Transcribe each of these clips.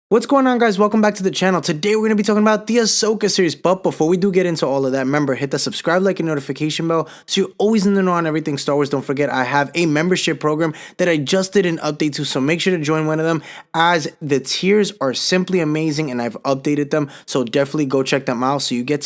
What's going on, guys? Welcome back to the channel. Today we're going to be talking about the Ahsoka series, but before we do get into all of that, remember, hit the subscribe, like, and notification bell so you're always in the know on everything Star Wars. Don't forget, I have a membership program that I just did an update to, so make sure to join one of them, as the tiers are simply amazing and I've updated them, so definitely go check them out so you get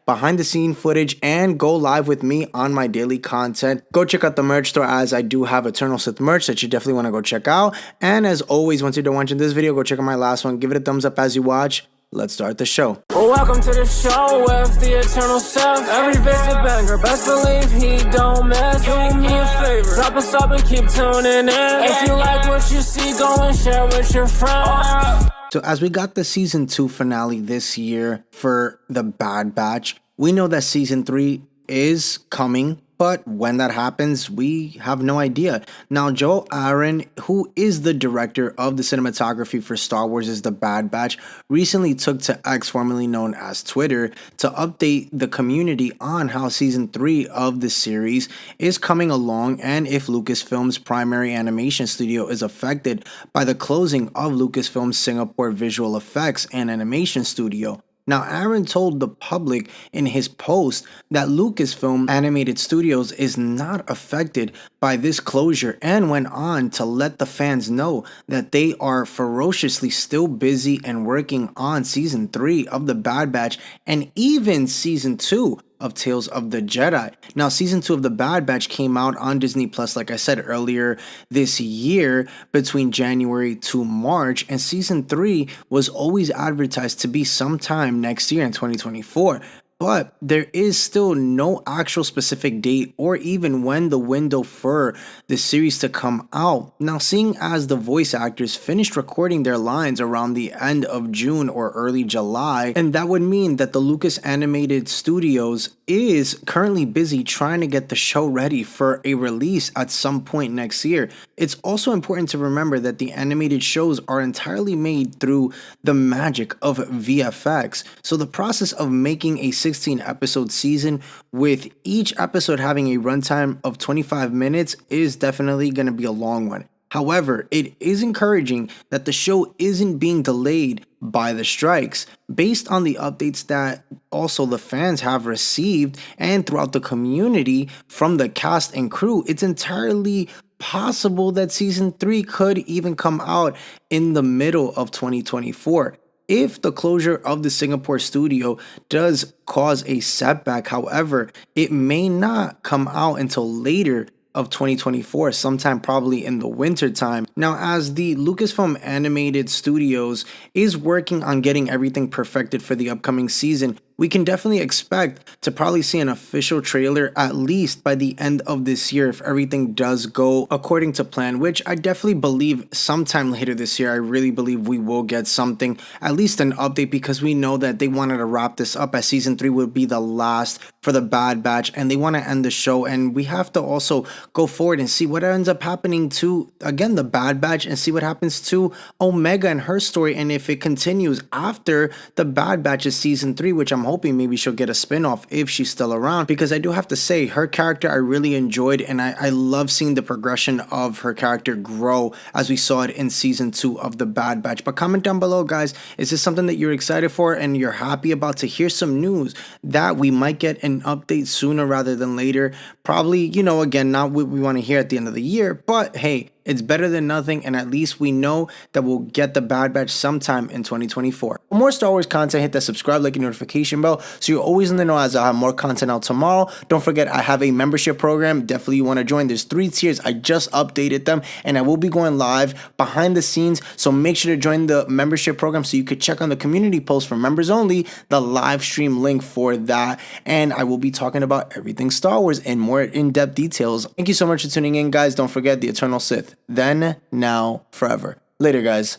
behind the scene footage and go live with me on my daily content. Go check out the merch store, as I do have Eternal Sith merch that you definitely want to go check out. And as always, once you're done watching this video, go check out my last one. Give it a thumbs up as you watch. Let's start the show. Well, welcome to the show with the Eternal Sith. Every bit's a banger, best believe he don't miss. Do me a favor, drop a sub and keep tuning in. If you like what you see, go and share with your friends. So as we got the season 2 finale this year for the Bad Batch, we know that season 3 is coming, but when that happens, we have no idea. Now, Joe Aaron, who is the director of the cinematography for Star Wars' The Bad Batch, recently took to X, formerly known as Twitter, to update the community on how season 3 of the series is coming along and if Lucasfilm's primary animation studio is affected by the closing of Lucasfilm's Singapore visual effects and animation studio. Now, Aaron told the public in his post that Lucasfilm Animated Studios is not affected by this closure, and went on to let the fans know that they are ferociously still busy and working on season 3 of The Bad Batch and even season 2 of Tales of the Jedi. Now, season 2 of The Bad Batch came out on Disney Plus, like I said earlier, this year between January to March, and season 3 was always advertised to be sometime next year in 2024. But there is still no actual specific date or even when the window for the series to come out. Now, seeing as the voice actors finished recording their lines around the end of June or early July, and that would mean that the Lucas Animated Studios is currently busy trying to get the show ready for a release at some point next year. It's also important to remember that the animated shows are entirely made through the magic of VFX. So the process of making a 16 episode season with each episode having a runtime of 25 minutes is definitely going to be a long one. However, it is encouraging that the show isn't being delayed by the strikes. Based on the updates that also the fans have received and throughout the community from the cast and crew, it's entirely possible that season 3 could even come out in the middle of 2024. If the closure of the Singapore studio does cause a setback, however, it may not come out until later of 2024, sometime probably in the winter time. Now, as the Lucasfilm Animated Studios is working on getting everything perfected for the upcoming season, we can definitely expect to probably see an official trailer at least by the end of this year if everything does go according to plan, which I definitely believe sometime later this year. I really believe we will get something, at least an update, because we know that they wanted to wrap this up as season 3 would be the last for the Bad Batch, and they want to end the show, and we have to also go forward and see what ends up happening to, again, the Bad Batch, and see what happens to Omega and her story, and if it continues after the Bad Batch's season 3, which I'm hoping maybe she'll get a spin-off if she's still around, because I do have to say her character I really enjoyed, and I love seeing the progression of her character grow as we saw it in season 2 of the Bad Batch. But comment down below, guys, is this something that you're excited for and you're happy about to hear some news that we might get an update sooner rather than later? Probably, you know, again, not what we want to hear at the end of the year, but hey, it's better than nothing, and at least we know that we'll get the Bad Batch sometime in 2024. For more Star Wars content, hit that subscribe, like, and notification bell so you're always in the know as I have more content out tomorrow. Don't forget, I have a membership program. Definitely you want to join. There's 3 tiers. I just updated them, and I will be going live behind the scenes, so make sure to join the membership program so you could check on the community post for members only, the live stream link for that, and I will be talking about everything Star Wars and more in-depth details. Thank you so much for tuning in, guys. Don't forget the Eternal Sith. Then, now, forever. Later, guys.